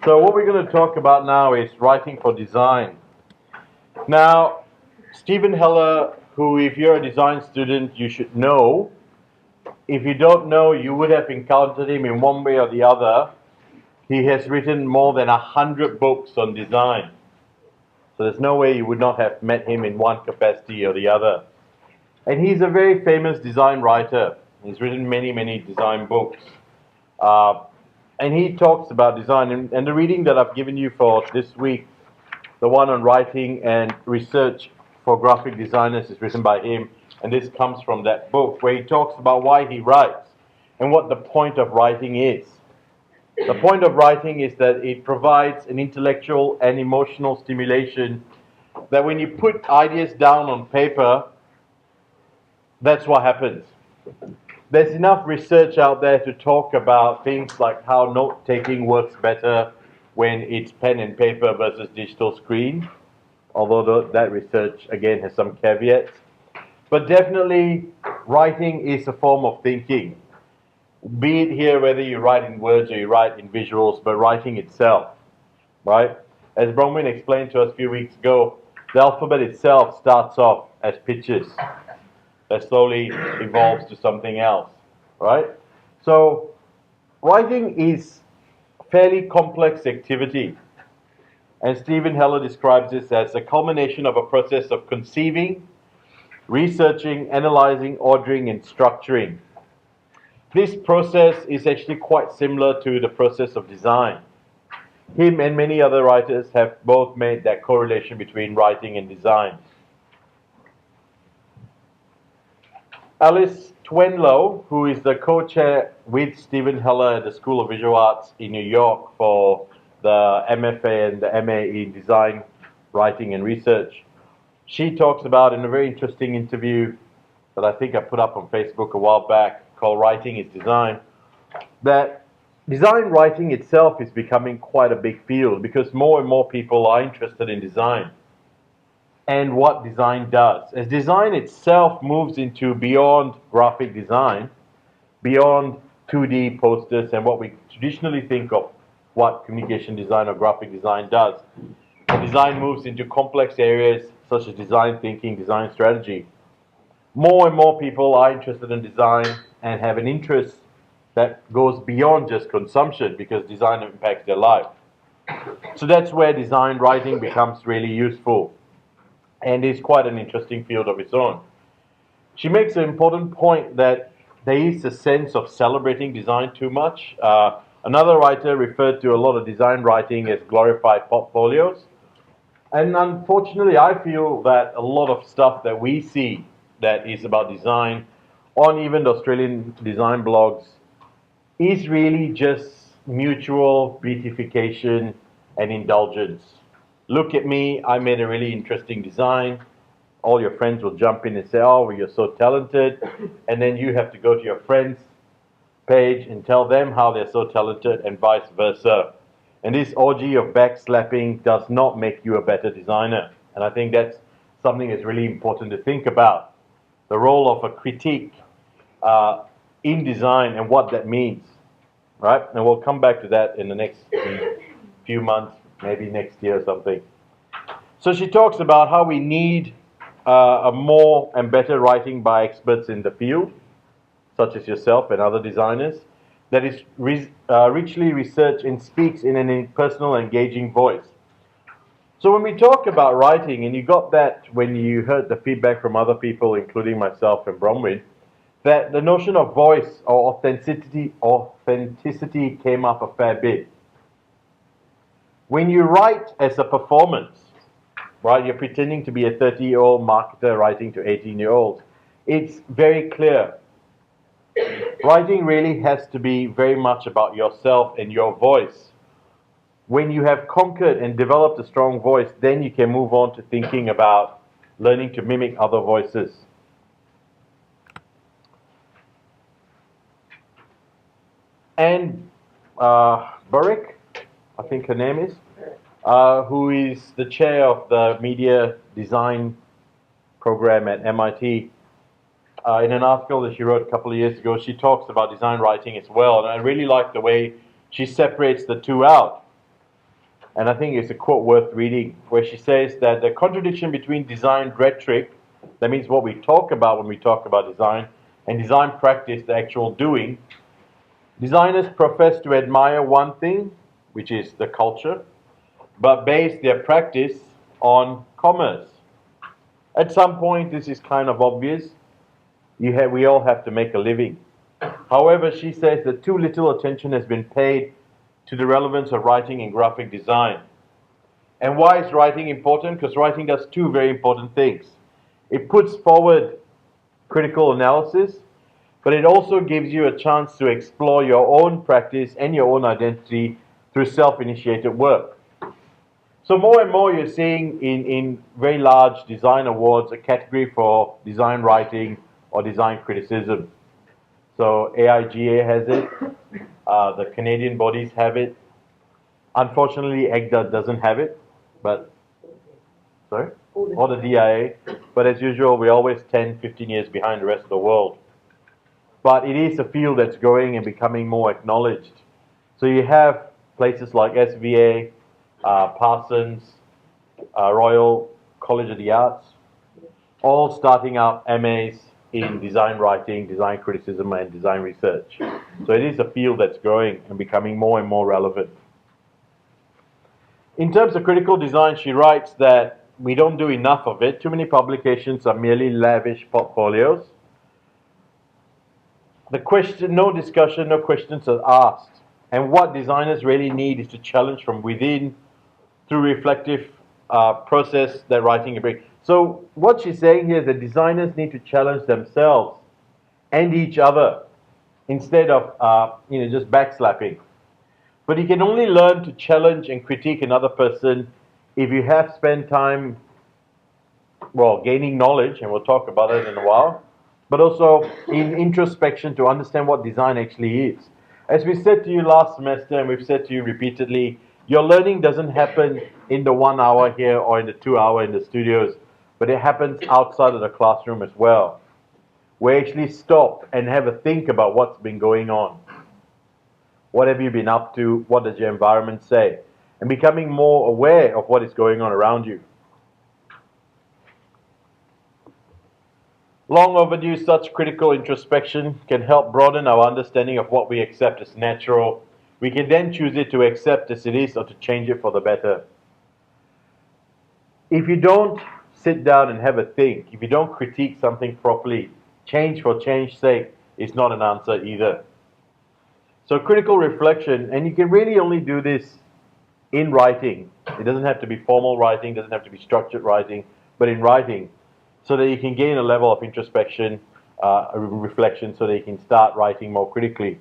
So what we're going to talk about now is writing for design. Now, Stephen Heller, who if you're a design student, you should know. If you don't know, you would have encountered him in one way or the other. He has written more than 100 books on design. So there's no way you would not have met him in one capacity or the other. And he's a very famous design writer. He's written many, many design books. And he talks about design. And the reading that I've given you for this week, the one on writing and research for graphic designers, is written by him. And this comes from that book where he talks about why he writes and what the point of writing is. The point of writing is that it provides an intellectual and emotional stimulation that when you put ideas down on paper, that's what happens. There's enough research out there to talk about things like how note-taking works better when it's pen and paper versus digital screen, although that research, again, has some caveats. But definitely, writing is a form of thinking. Be it here whether you write in words or you write in visuals, but writing itself, right? As Bronwyn explained to us a few weeks ago, the alphabet itself starts off as pictures that slowly evolves to something else, right? So writing is a fairly complex activity, and Stephen Heller describes this as a culmination of a process of conceiving, researching, analyzing, ordering, and structuring. This process is actually quite similar to the process of design. Him and many other writers have both made that correlation between writing and design. Allis Twinlow, who is the co-chair with Stephen Heller at the School of Visual Arts in New York for the MFA and the MA in Design, Writing and Research, she talks about in a very interesting interview that I think I put up on Facebook a while back, called Writing is Design, that design writing itself is becoming quite a big field because more and more people are interested in design and what design does. As design itself moves into beyond graphic design, beyond 2D posters and what we traditionally think of what communication design or graphic design does, design moves into complex areas such as design thinking, design strategy. More and more people are interested in design and have an interest that goes beyond just consumption because design impacts their life. So that's where design writing becomes really useful and is quite an interesting field of its own. She makes an important point that there is a sense of celebrating design too much. Another writer referred to a lot of design writing as glorified portfolios. And unfortunately, I feel that a lot of stuff that we see that is about design on even the Australian design blogs is really just mutual beautification and indulgence. Look at me, I made a really interesting design. All your friends will jump in and say, oh, well, you're so talented. And then you have to go to your friend's page and tell them how they're so talented and vice versa. And this orgy of backslapping does not make you a better designer. And I think that's something that's really important to think about. The role of a critique in design and what that means, right? And we'll come back to that in the next few months, maybe next year or something. So she talks about how we need a more and better writing by experts in the field, such as yourself and other designers, that is richly researched and speaks in an personal, engaging voice. So when we talk about writing, and you got that when you heard the feedback from other people, including myself and Bronwyn, that the notion of voice or authenticity came up a fair bit. When you write as a performance, right, you're pretending to be a 30-year-old marketer writing to 18-year-olds, it's very clear. Writing really has to be very much about yourself and your voice. When you have conquered and developed a strong voice, then you can move on to thinking about learning to mimic other voices. And Burak, I think her name is, who is the chair of the media design program at MIT, in an article that she wrote a couple of years ago, she talks about design writing as well. And I really like the way she separates the two out. And I think it's a quote worth reading, where she says that the contradiction between design rhetoric, that means what we talk about when we talk about design, and design practice, the actual doing. Designers profess to admire one thing, which is the culture, but base their practice on commerce. At some point, this is kind of obvious. We all have to make a living. However, she says that too little attention has been paid to the relevance of writing and graphic design. And why is writing important? Because writing does two very important things. It puts forward critical analysis, but it also gives you a chance to explore your own practice and your own identity through self-initiated work. So more and more you're seeing in very large design awards a category for design writing or design criticism. So AIGA has it, the Canadian bodies have it. Unfortunately, EGDA doesn't have it, but, sorry? Or the DIA. But as usual, we're always 10, 15 years behind the rest of the world. But it is a field that's growing and becoming more acknowledged. So you have places like SVA, Parsons, Royal College of the Arts, all starting up MAs in design writing, design criticism, and design research. So it is a field that's growing and becoming more and more relevant. In terms of critical design, she writes that we don't do enough of it. Too many publications are merely lavish portfolios. The question, no discussion, no questions are asked. And what designers really need is to challenge from within through reflective process that writing can bring. So what she's saying here is that designers need to challenge themselves and each other instead of just backslapping. But you can only learn to challenge and critique another person if you have spent time, well, gaining knowledge, and we'll talk about it in a while, but also in introspection to understand what design actually is. As we said to you last semester, and we've said to you repeatedly, your learning doesn't happen in the 1 hour here or in the 2 hour in the studios, but it happens outside of the classroom as well. We actually stop and have a think about what's been going on. What have you been up to? What does your environment say? And becoming more aware of what is going on around you. Long overdue, such critical introspection can help broaden our understanding of what we accept as natural. We can then choose it to accept as it is or to change it for the better. If you don't sit down and have a think, if you don't critique something properly, change for change's sake is not an answer either. So critical reflection, and you can really only do this in writing. It doesn't have to be formal writing, doesn't have to be structured writing, but in writing, so that you can gain a level of introspection, reflection, so that you can start writing more critically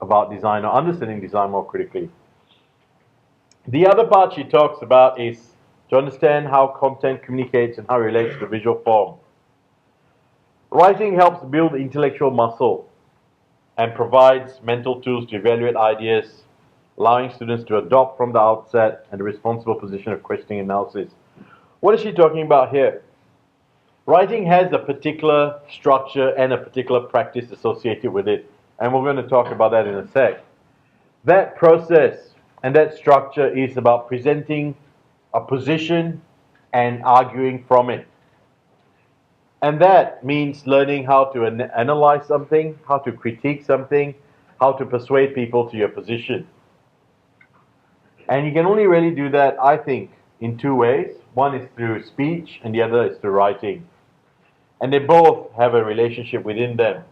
about design or understanding design more critically. The other part she talks about is to understand how content communicates and how it relates to visual form. Writing helps build intellectual muscle and provides mental tools to evaluate ideas, allowing students to adopt from the outset and the responsible position of questioning analysis. What is she talking about here? Writing has a particular structure and a particular practice associated with it, and we're going to talk about that in a sec. That process and that structure is about presenting a position and arguing from it. And that means learning how to analyze something, how to critique something, how to persuade people to your position. And you can only really do that, I think, in two ways. One is through speech and the other is through writing. And they both have a relationship within them.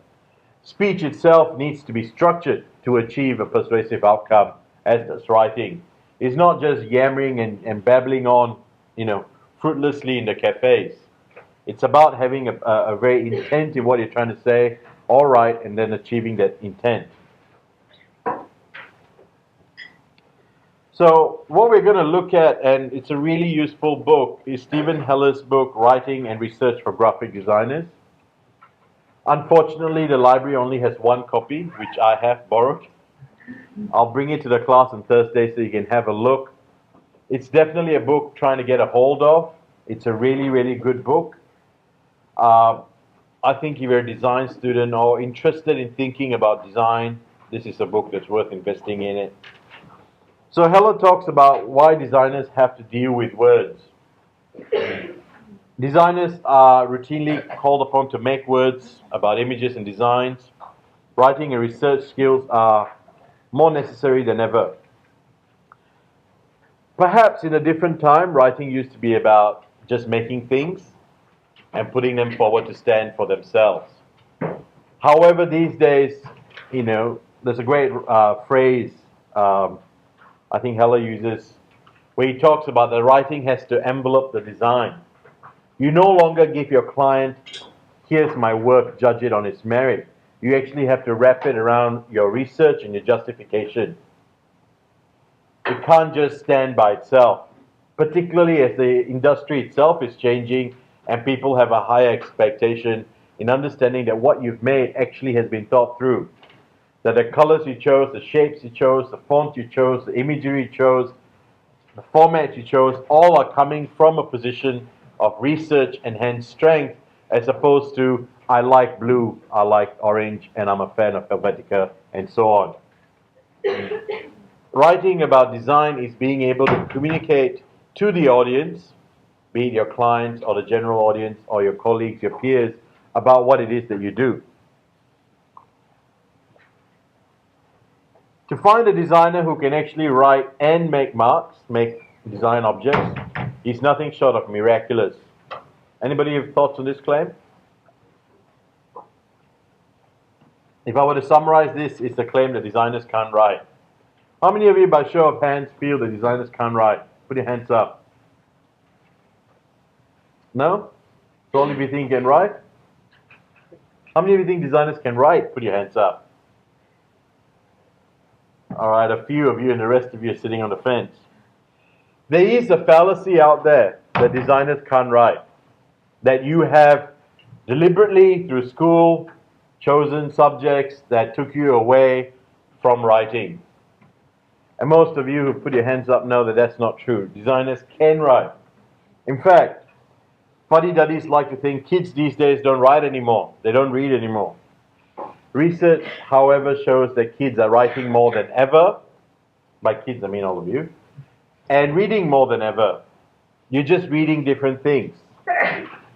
Speech itself needs to be structured to achieve a persuasive outcome, as does writing. It's not just yammering and babbling on, fruitlessly in the cafes. It's about having a very intent in what you're trying to say, all right, and then achieving that intent. So what we're going to look at, and it's a really useful book, is Stephen Heller's book, Writing and Research for Graphic Designers. Unfortunately, the library only has one copy, which I have borrowed. I'll bring it to the class on Thursday so you can have a look. It's definitely a book trying to get a hold of. It's a really, really good book. I think if you're a design student or interested in thinking about design, this is a book that's worth investing in it. So Heller talks about why designers have to deal with words. Designers are routinely called upon to make words about images and designs. Writing and research skills are more necessary than ever. Perhaps in a different time, writing used to be about just making things and putting them forward to stand for themselves. However, these days, there's a great phrase I think Heller uses where he talks about the writing has to envelope the design. You no longer give your client, here's my work, judge it on its merit. You actually have to wrap it around your research and your justification. It can't just stand by itself, particularly as the industry itself is changing and people have a higher expectation in understanding that what you've made actually has been thought through. That the colors you chose, the shapes you chose, the font you chose, the imagery you chose, the format you chose, all are coming from a position of research and hence strength, as opposed to, I like blue, I like orange, and I'm a fan of Helvetica, and so on. Writing about design is being able to communicate to the audience, be it your clients or the general audience or your colleagues, your peers, about what it is that you do. To find a designer who can actually write and make marks, make design objects, is nothing short of miraculous. Anybody have thoughts on this claim? If I were to summarize this, it's the claim that designers can't write. How many of you, by show of hands, feel that designers can't write? Put your hands up. No? So only if you think you can write? How many of you think designers can write? Put your hands up. All right, a few of you and the rest of you are sitting on the fence. There is a fallacy out there that designers can't write. That you have deliberately, through school, chosen subjects that took you away from writing. And most of you who put your hands up know that that's not true. Designers can write. In fact, fuddy-duddies like to think kids these days don't write anymore. They don't read anymore. Research, however, shows that kids are writing more than ever. By kids, I mean all of you. And reading more than ever. You're just reading different things.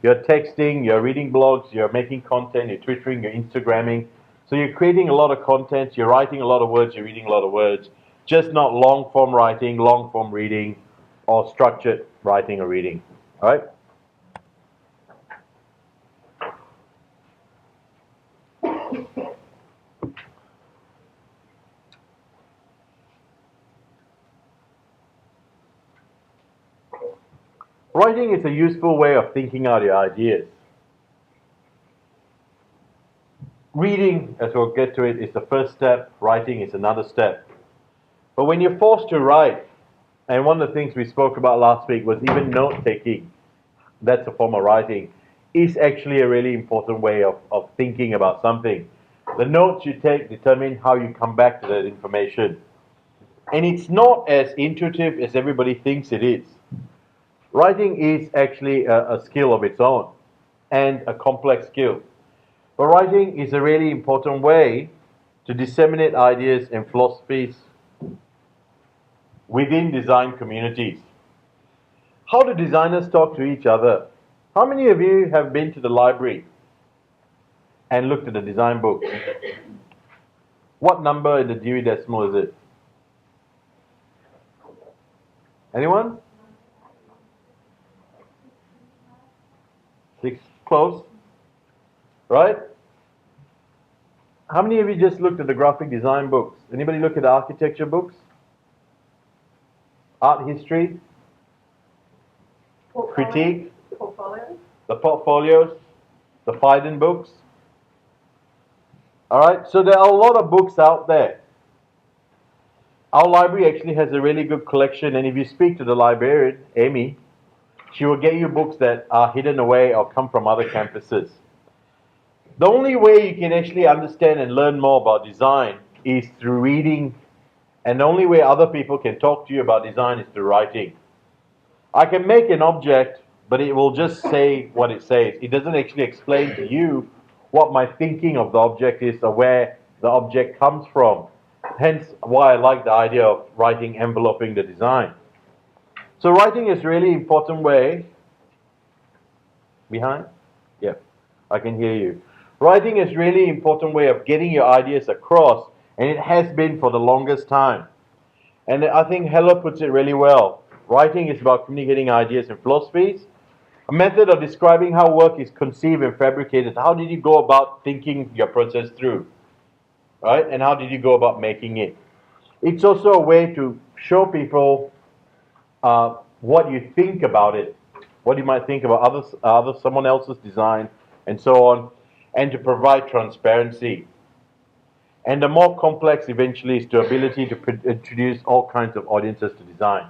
You're texting, you're reading blogs, you're making content, you're Twittering, you're Instagramming. So you're creating a lot of content, you're writing a lot of words, you're reading a lot of words. Just not long-form writing, long-form reading, or structured writing or reading. All right? Writing is a useful way of thinking out your ideas. Reading, as we'll get to it, is the first step. Writing is another step. But when you're forced to write, and one of the things we spoke about last week was even note-taking, that's a form of writing, is actually a really important way of thinking about something. The notes you take determine how you come back to that information. And it's not as intuitive as everybody thinks it is. Writing is actually a skill of its own, and a complex skill. But writing is a really important way to disseminate ideas and philosophies within design communities. How do designers talk to each other? How many of you have been to the library and looked at the design book? What number in the Dewey Decimal is it? Anyone? 6, close. Right? How many of you just looked at the graphic design books? Anybody look at the architecture books? Art history? Critique? Portfolios? The portfolios? The Fiden books? Alright, so there are a lot of books out there. Our library actually has a really good collection, and if you speak to the librarian, Amy, she will get you books that are hidden away or come from other campuses. The only way you can actually understand and learn more about design is through reading, and the only way other people can talk to you about design is through writing. I can make an object, but it will just say what it says. It doesn't actually explain to you what my thinking of the object is or where the object comes from. Hence why I like the idea of writing enveloping the design. So writing is really important way. Behind? Yeah, I can hear you. Writing is really important way of getting your ideas across, and it has been for the longest time. And I think Heller puts it really well. Writing is about communicating ideas and philosophies, a method of describing how work is conceived and fabricated. How did you go about thinking your process through, right? And how did you go about making it? It's also a way to show people what you think about it, what you might think about someone else's design, and so on, and to provide transparency. And the more complex eventually is the ability to introduce all kinds of audiences to design.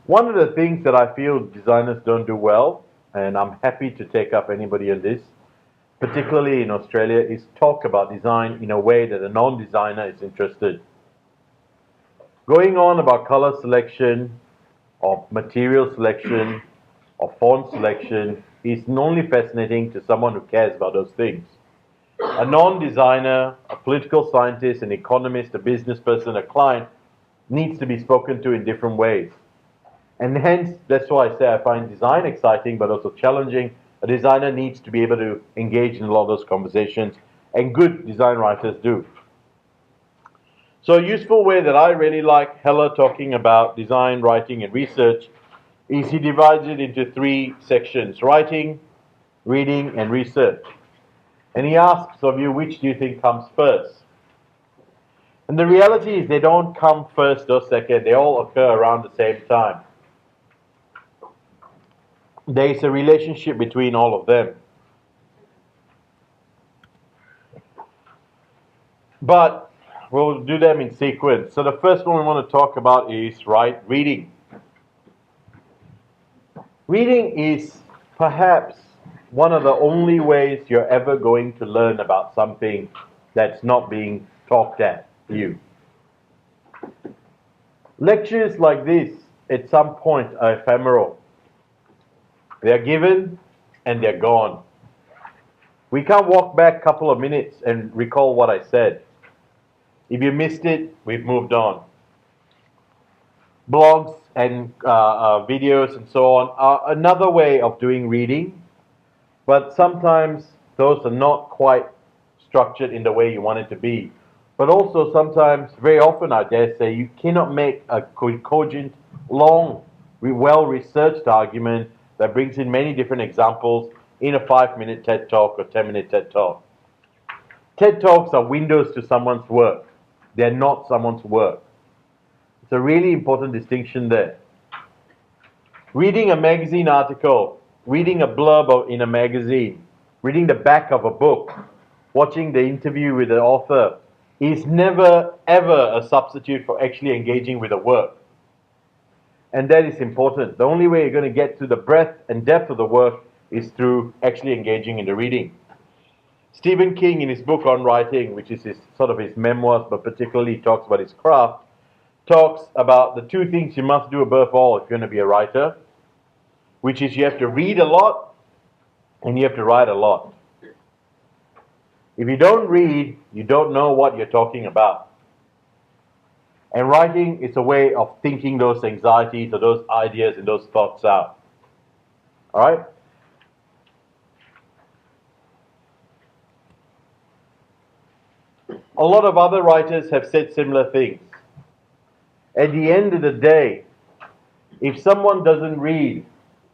One of the things that I feel designers don't do well, and I'm happy to take up anybody on this, particularly in Australia, is talk about design in a way that a non-designer is interested. Going on about color selection, or material selection, or font selection is only fascinating to someone who cares about those things. A non-designer, a political scientist, an economist, a business person, a client needs to be spoken to in different ways. And hence, that's why I say I find design exciting but also challenging. A designer needs to be able to engage in a lot of those conversations, and good design writers do. So a useful way that I really like Heller talking about design, writing, and research is he divides it into 3 sections: writing, reading, and research. And he asks of you, which do you think comes first? And the reality is they don't come first or second, they all occur around the same time. There is a relationship between all of them. But we'll do them in sequence. So the first one we want to talk about is reading. Reading is perhaps one of the only ways you're ever going to learn about something that's not being talked at you. Lectures like this, at some point, are ephemeral. They're given and they're gone. We can't walk back a couple of minutes and recall what I said. If you missed it, we've moved on. Blogs and videos and so on are another way of doing reading, but sometimes those are not quite structured in the way you want it to be. But also sometimes, very often I dare say, you cannot make a cogent, long, well-researched argument that brings in many different examples in a 5-minute TED Talk or 10-minute TED Talk. TED Talks are windows to someone's work. They're not someone's work. It's a really important distinction there. Reading a magazine article, reading a blurb in a magazine, reading the back of a book, watching the interview with the author is never ever a substitute for actually engaging with the work. And that is important. The only way you're going to get to the breadth and depth of the work is through actually engaging in the reading. Stephen King, in his book on writing, which is sort of his memoirs, but particularly talks about his craft, talks about the 2 things you must do above all if you're going to be a writer, which is you have to read a lot and you have to write a lot. If you don't read, you don't know what you're talking about. And writing is a way of thinking those anxieties or those ideas and those thoughts out. All right? A lot of other writers have said similar things. At the end of the day, if someone doesn't read,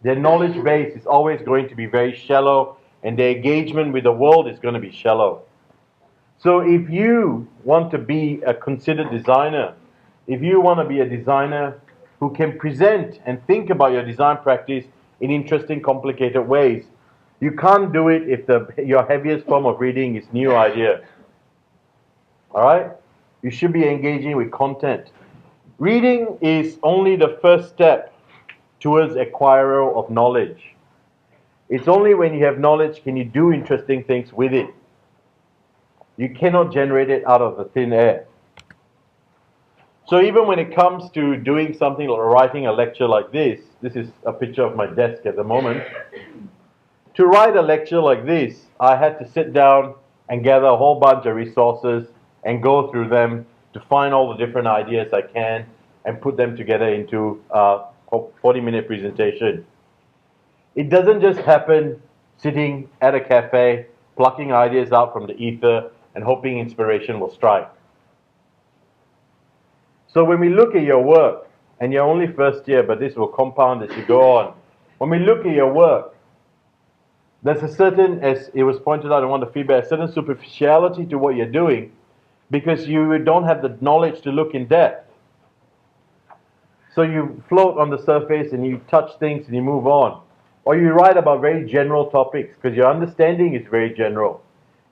their knowledge base is always going to be very shallow, and their engagement with the world is going to be shallow. So if you want to be a considered designer, if you want to be a designer who can present and think about your design practice in interesting, complicated ways, you can't do it if your heaviest form of reading is new idea. All right? You should be engaging with content. Reading is only the first step towards acquirer of knowledge. It's only when you have knowledge can you do interesting things with it. You cannot generate it out of the thin air. So even when it comes to doing something like writing a lecture like this is a picture of my desk at the moment. To write a lecture like this, I had to sit down and gather a whole bunch of resources and go through them to find all the different ideas I can and put them together into a 40-minute presentation. It doesn't just happen sitting at a cafe, plucking ideas out from the ether and hoping inspiration will strike. So when we look at your work, and you're only first year, but this will compound as you go on. When we look at your work, there's a certain, as it was pointed out in one of the feedback, a certain superficiality to what you're doing because you don't have the knowledge to look in depth. So you float on the surface and you touch things and you move on. Or you write about very general topics because your understanding is very general.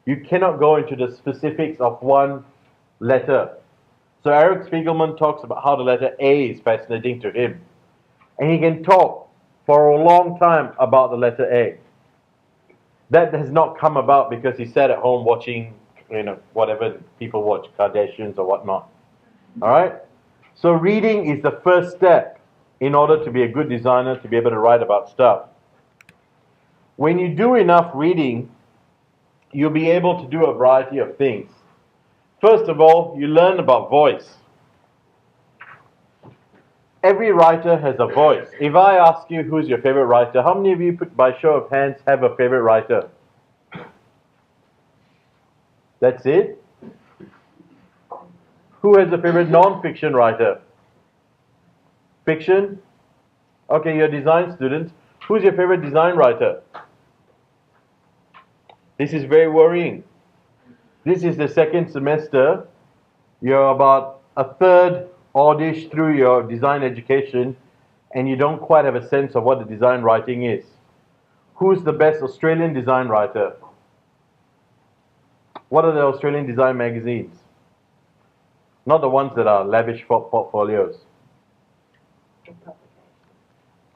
You cannot go into the specifics of one letter. So Eric Spiegelman talks about how the letter A is fascinating to him. And he can talk for a long time about the letter A. That has not come about because he sat at home watching, whatever people watch, Kardashians or whatnot. All right? So reading is the first step in order to be a good designer, to be able to write about stuff. When you do enough reading, you'll be able to do a variety of things. First of all, you learn about voice. Every writer has a voice. If I ask you who's your favorite writer, how many of you, by show of hands, have a favorite writer? That's it? Who has a favorite non-fiction writer? Fiction? Okay, you're design students. Who's your favorite design writer? This is very worrying. This is the second semester. You're about a third oddish through your design education, and you don't quite have a sense of what the design writing is. Who's the best Australian design writer? What are the Australian design magazines? Not the ones that are lavish portfolios.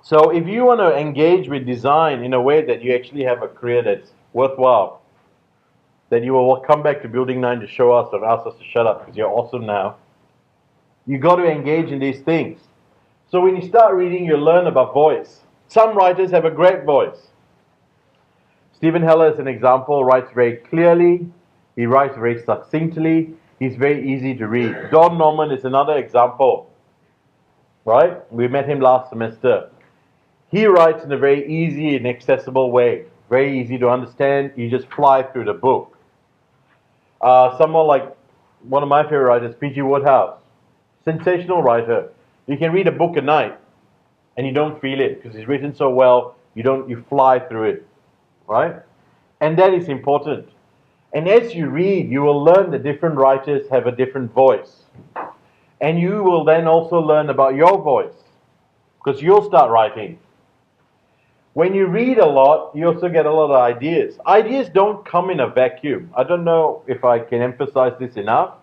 So if you want to engage with design in a way that you actually have a career that's worthwhile, that you will come back to Building 9 to show us or ask us to shut up because you're awesome now, you got to engage in these things. So when you start reading, you learn about voice. Some writers have a great voice. Stephen Heller, as an example, writes very clearly. He writes very succinctly. He's very easy to read. Don Norman is another example. Right? We met him last semester. He writes in a very easy and accessible way. Very easy to understand. You just fly through the book. Someone like one of my favorite writers, P.G. Wodehouse. Sensational writer. You can read a book a night and you don't feel it because it's written so well, you fly through it. Right? And that is important. And as you read, you will learn that different writers have a different voice. And you will then also learn about your voice because you'll start writing. When you read a lot, you also get a lot of ideas. Ideas don't come in a vacuum. I don't know if I can emphasize this enough.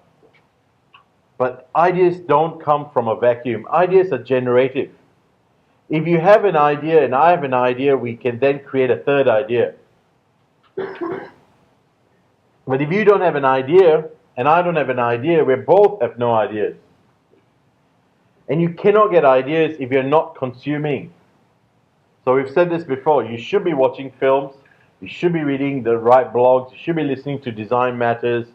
But ideas don't come from a vacuum. Ideas are generative. If you have an idea and I have an idea, we can then create a third idea. But if you don't have an idea and I don't have an idea, we both have no ideas. And you cannot get ideas if you're not consuming. So we've said this before. You should be watching films. You should be reading the right blogs. You should be listening to Design Matters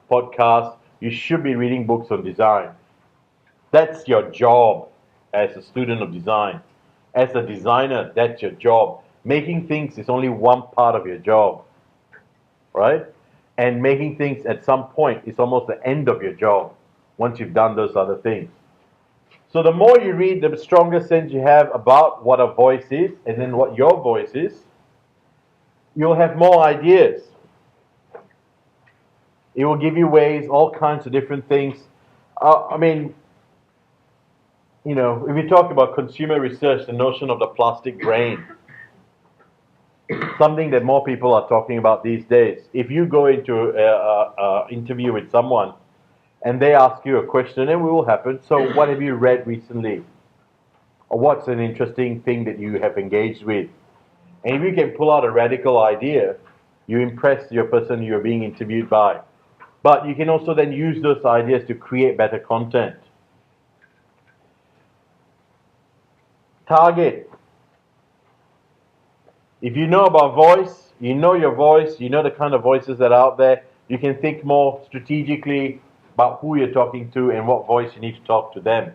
podcasts. You should be reading books on design. That's your job as a student of design. As a designer, that's your job. Making things is only one part of your job, right? And making things at some point is almost the end of your job once you've done those other things. So the more you read, the stronger sense you have about what a voice is and then what your voice is. You'll have more ideas. It will give you ways, all kinds of different things. If you talk about consumer research, the notion of the plastic brain, something that more people are talking about these days. If you go into an interview with someone and they ask you a question, and it will happen, so what have you read recently? Or what's an interesting thing that you have engaged with? And if you can pull out a radical idea, you impress your person you're being interviewed by. But you can also then use those ideas to create better content. Target. If you know about voice, you know your voice, you know the kind of voices that are out there, you can think more strategically about who you're talking to and what voice you need to talk to them.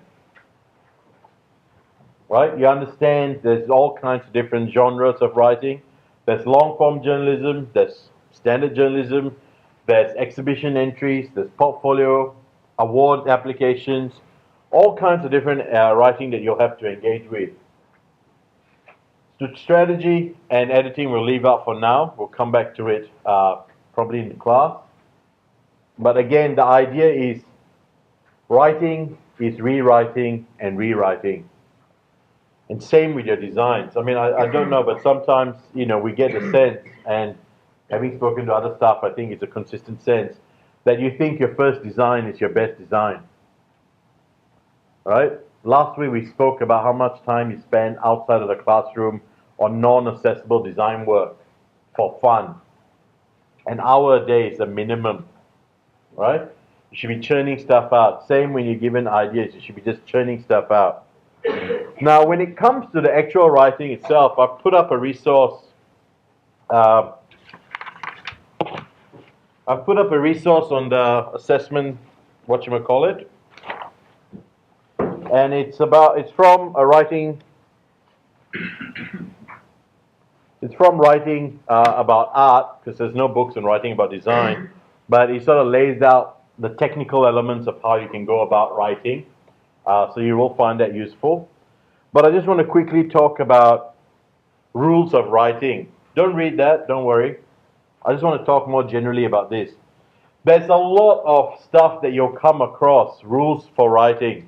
Right? You understand there's all kinds of different genres of writing. There's long-form journalism, there's standard journalism, there's exhibition entries, there's portfolio, award applications, all kinds of different writing that you'll have to engage with. So strategy and editing we'll leave out for now. We'll come back to it probably in the class. But again, the idea is writing is rewriting and rewriting. And same with your designs. I mean, I don't know, but sometimes, you know, we get the sense, and having spoken to other staff, I think it's a consistent sense, that you think your first design is your best design. Right? Last week we spoke about how much time you spend outside of the classroom on non-accessible design work for fun. An hour a day is a minimum. Right? You should be churning stuff out. Same when you're given ideas, you should be just churning stuff out. Now, when it comes to the actual writing itself, I've put up a resource. I've put up a resource on the assessment, whatchamacallit, and it's from a writing. It's from writing about art, because there's no books on writing about design, but it sort of lays out the technical elements of how you can go about writing. So you will find that useful. But I just want to quickly talk about rules of writing. Don't read that, don't worry. I just want to talk more generally about this. There's a lot of stuff that you'll come across, rules for writing,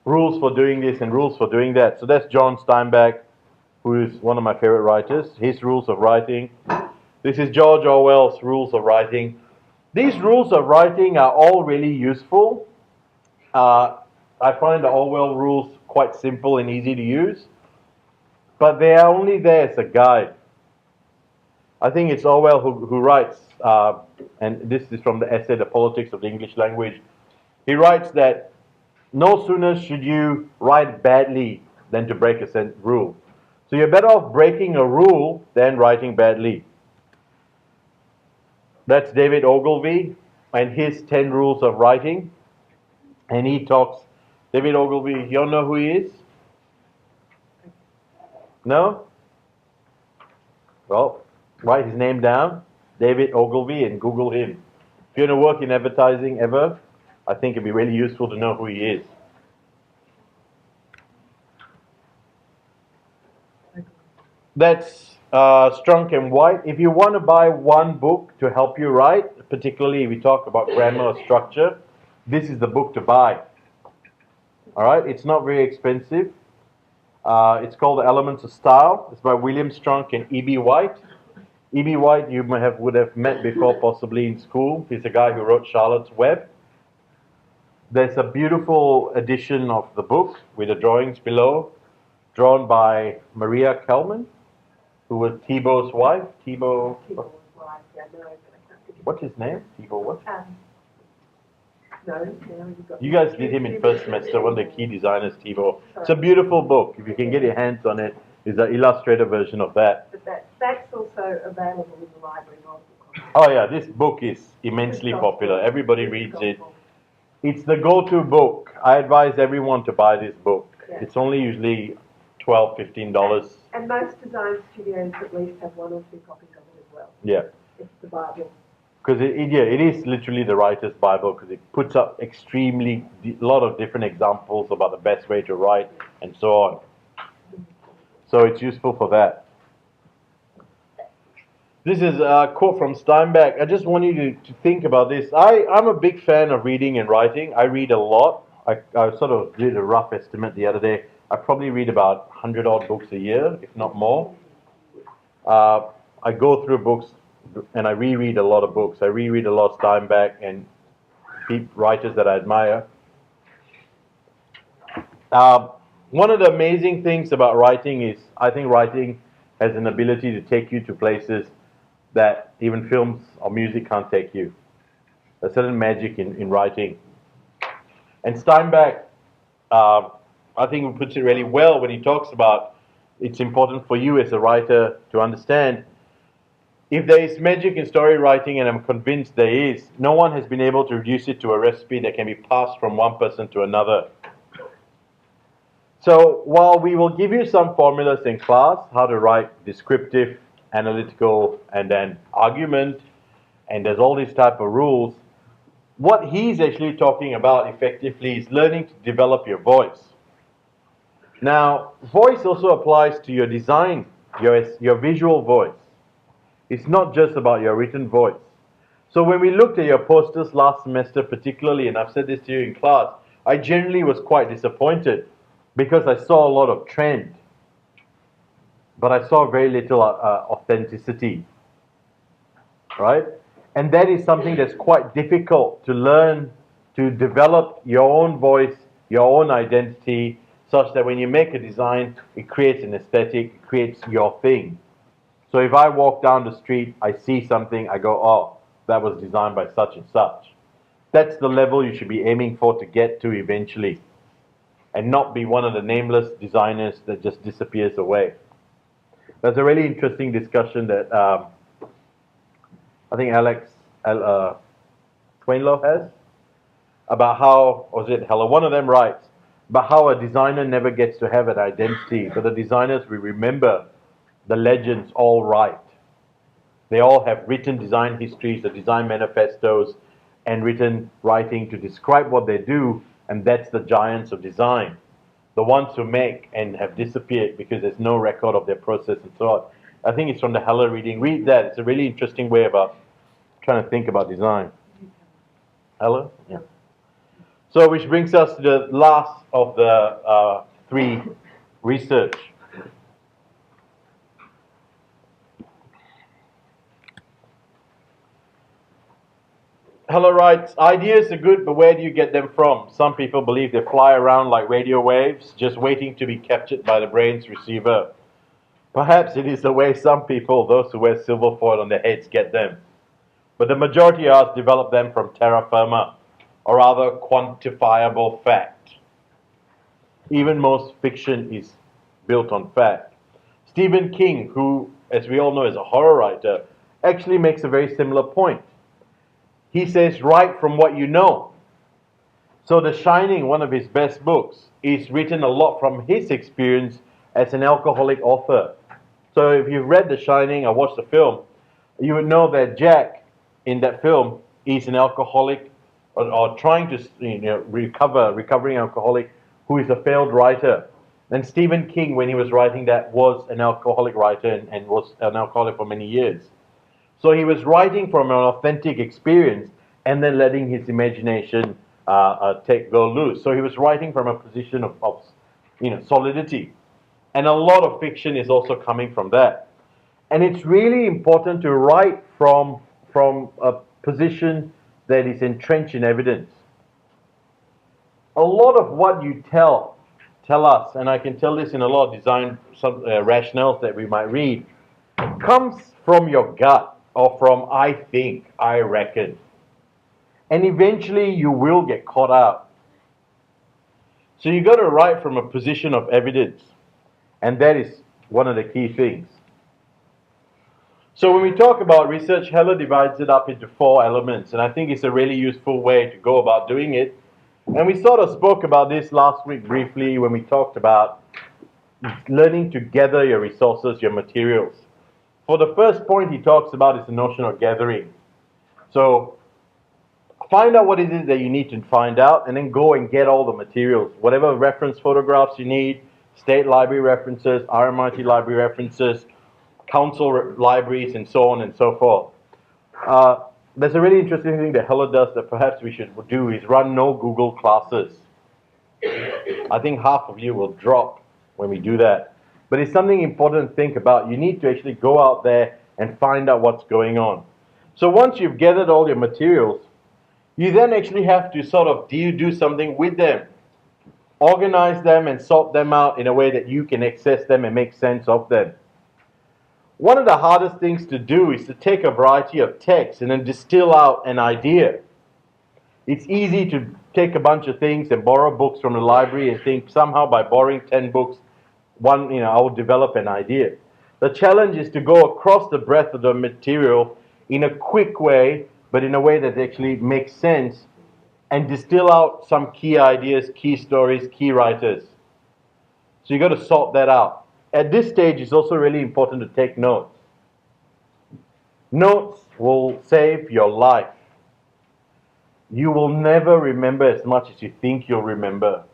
rules for doing this and rules for doing that. So that's John Steinbeck, who is one of my favorite writers, his rules of writing. This is George Orwell's rules of writing. These rules of writing are all really useful. I find the Orwell rules quite simple and easy to use, but they are only there as a guide. I think it's Orwell who writes, and this is from the essay, The Politics of the English Language. He writes that no sooner should you write badly than to break a rule. So you're better off breaking a rule than writing badly. That's David Ogilvy and his 10 rules of writing. And he talks, David Ogilvy, you all know who he is? No? Well, write his name down, David Ogilvy, and Google him. If you're going to work in advertising ever, I think it'd be really useful to know who he is. That's Strunk and White. If you want to buy one book to help you write, particularly if we talk about grammar or structure, this is the book to buy. All right, it's not very expensive. It's called The Elements of Style. It's by William Strunk and E.B. White. E.B. White you would have met before, possibly in school. He's the guy who wrote Charlotte's Web. There's a beautiful edition of the book with the drawings below, drawn by Maria Kelman, who was Thibault's wife. Thibault. What's his name? Thibault what? You guys did him in first semester, one of the key designers, Thibault. It's a beautiful book. If you can get your hands on it, it's an illustrated version of that. But that's also available in the library. Oh yeah, this book is immensely popular. Everybody reads it. It's the go-to book. I advise everyone to buy this book. Yeah. It's only usually $12, $15. And most design studios at least have one or two copies of it as well. Yeah. It's the Bible. Because it is literally the writer's Bible, because it puts up a lot of different examples about the best way to write and so on. So it's useful for that. This is a quote from Steinbeck. I just want you to think about this. I'm a big fan of reading and writing. I read a lot. I sort of did a rough estimate the other day. I probably read about 100 odd books a year, if not more. I go through books and I reread a lot of books. I reread a lot of Steinbeck and writers that I admire. One of the amazing things about writing is I think writing has an ability to take you to places that even films or music can't take you. There's certain magic in writing. And Steinbeck, I think, puts it really well when he talks about it's important for you as a writer to understand If there is magic in story writing, and I'm convinced there is, no one has been able to reduce it to a recipe that can be passed from one person to another. So while we will give you some formulas in class, how to write descriptive, analytical, and then argument, and there's all these type of rules, what he's actually talking about effectively is learning to develop your voice. Now, voice also applies to your design, your visual voice. It's not just about your written voice. So when we looked at your posters last semester particularly, and I've said this to you in class, I generally was quite disappointed because I saw a lot of trend, but I saw very little authenticity, right? And that is something that's quite difficult to learn, to develop your own voice, your own identity, such that when you make a design, it creates an aesthetic, it creates your thing. So if I walk down the street, I see something, I go, oh, that was designed by such and such. That's the level you should be aiming for to get to eventually, and not be one of the nameless designers that just disappears away. There's a really interesting discussion that I think Allis Twinlow has about how, or is it Heller? One of them writes about how a designer never gets to have an identity, but the designers we remember the legends all right. They all have written design histories, the design manifestos, and written writing to describe what they do, and that's the giants of design. The ones who make and have disappeared because there's no record of their process and so on. I think it's from the Heller reading. Read that. It's a really interesting way about trying to think about design. Heller? Yeah. So which brings us to the last of the three research. Heller writes, ideas are good, but where do you get them from? Some people believe they fly around like radio waves, just waiting to be captured by the brain's receiver. Perhaps it is the way some people, those who wear silver foil on their heads, get them. But the majority of us develop them from terra firma, or rather quantifiable fact. Even most fiction is built on fact. Stephen King, who, as we all know, is a horror writer, actually makes a very similar point. He says, write from what you know. So The Shining, one of his best books, is written a lot from his experience as an alcoholic author. So if you've read The Shining or watched the film, you would know that Jack in that film is an alcoholic or trying to recovering alcoholic who is a failed writer. And Stephen King, when he was writing that, was an alcoholic writer and was an alcoholic for many years. So he was writing from an authentic experience and then letting his imagination go loose. So he was writing from a position of solidity. And a lot of fiction is also coming from that. And it's really important to write from a position that is entrenched in evidence. A lot of what you tell us, and I can tell this in a lot of design rationales that we might read, comes from your gut or from I think, I reckon. And eventually you will get caught out. So you got to write from a position of evidence. And that is one of the key things. So when we talk about research, Heller divides it up into 4 elements. And I think it's a really useful way to go about doing it. And we sort of spoke about this last week briefly when we talked about learning to gather your resources, your materials. For the first point he talks about is the notion of gathering. So find out what it is that you need to find out and then go and get all the materials. Whatever reference photographs you need, state library references, RMIT library references, council libraries, and so on and so forth. There's a really interesting thing that Heller does that perhaps we should do is run no Google classes. I think half of you will drop when we do that. But it's something important to think about. You need to actually go out there and find out what's going on. So once you've gathered all your materials, you then actually have to sort of do something with them. Organize them and sort them out in a way that you can access them and make sense of them. One of the hardest things to do is to take a variety of texts and then distill out an idea. It's easy to take a bunch of things and borrow books from the library and think somehow by borrowing 10 books, I will develop an idea. The challenge is to go across the breadth of the material in a quick way, but in a way that actually makes sense, and distill out some key ideas, key stories, key writers. So you got to sort that out. At this stage, it's also really important to take notes. Notes will save your life. You will never remember as much as you think you'll remember,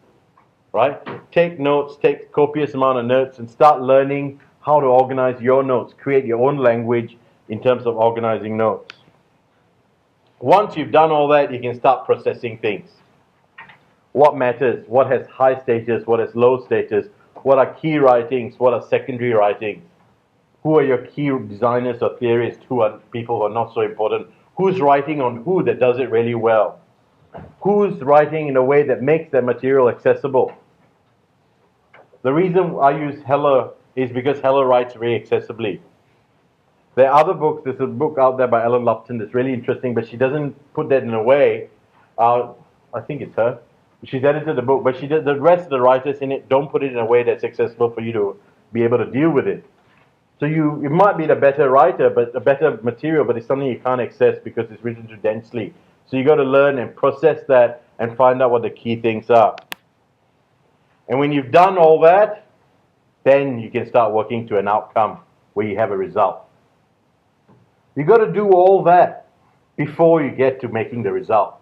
right? Take notes, take copious amount of notes, and start learning how to organize your notes. Create your own language in terms of organizing notes. Once you've done all that, you can start processing things. What matters? What has high status? What has low status? What are key writings? What are secondary writings? Who are your key designers or theorists? Who are people who are not so important? Who's writing on who that does it really well? Who's writing in a way that makes their material accessible? The reason I use Heller is because Heller writes very accessibly. There are other books. There's a book out there by Ellen Lupton that's really interesting, but she doesn't put that in a way. I think it's her. She's edited the book, but she does, the rest of the writers in it don't put it in a way that's accessible for you to be able to deal with it. So you might be the better writer, but a better material, but it's something you can't access because it's written too densely. So you got to learn and process that and find out what the key things are. And when you've done all that, then you can start working to an outcome where you have a result. You've got to do all that before you get to making the result.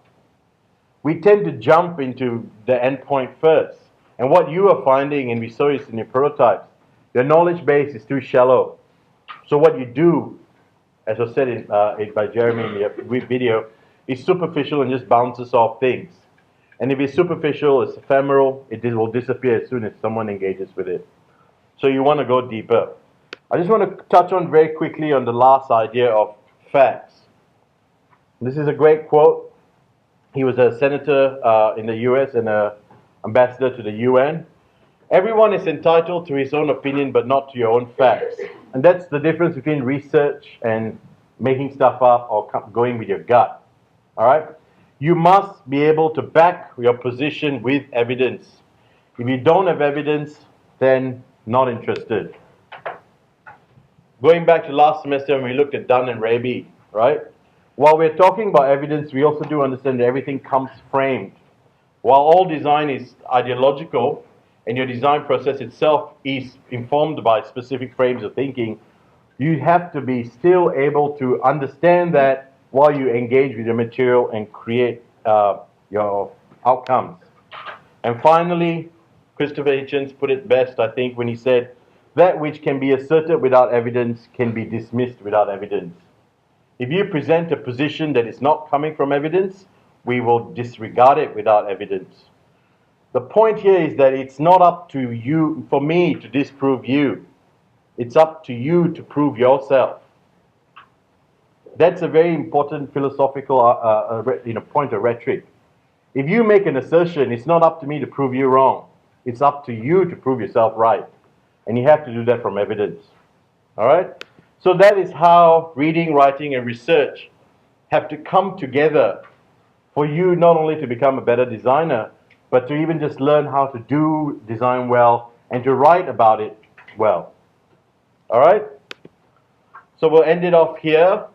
We tend to jump into the endpoint first. And what you are finding, and we saw this in your prototypes, your knowledge base is too shallow. So what you do, as was said by Jeremy in the video, is superficial and just bounces off things. And if it's superficial, it's ephemeral, it will disappear as soon as someone engages with it. So you want to go deeper. I just want to touch on very quickly on the last idea of facts. This is a great quote. He was a senator in the US and an ambassador to the UN. Everyone is entitled to his own opinion, but not to your own facts. And that's the difference between research and making stuff up or going with your gut. All right? You must be able to back your position with evidence. If you don't have evidence, then not interested. Going back to last semester when we looked at Dunn and Raby, right? While we're talking about evidence, we also do understand that everything comes framed. While all design is ideological, and your design process itself is informed by specific frames of thinking, you have to be still able to understand that while you engage with your material and create your outcomes. And finally, Christopher Hitchens put it best, I think, when he said, that which can be asserted without evidence can be dismissed without evidence. If you present a position that is not coming from evidence, we will disregard it without evidence. The point here is that it's not up to you, for me to disprove you. It's up to you to prove yourself. That's a very important philosophical point of rhetoric. If you make an assertion, it's not up to me to prove you wrong. It's up to you to prove yourself right. And you have to do that from evidence. All right? So that is how reading, writing, and research have to come together for you not only to become a better designer, but to even just learn how to do design well and to write about it well. All right? So we'll end it off here.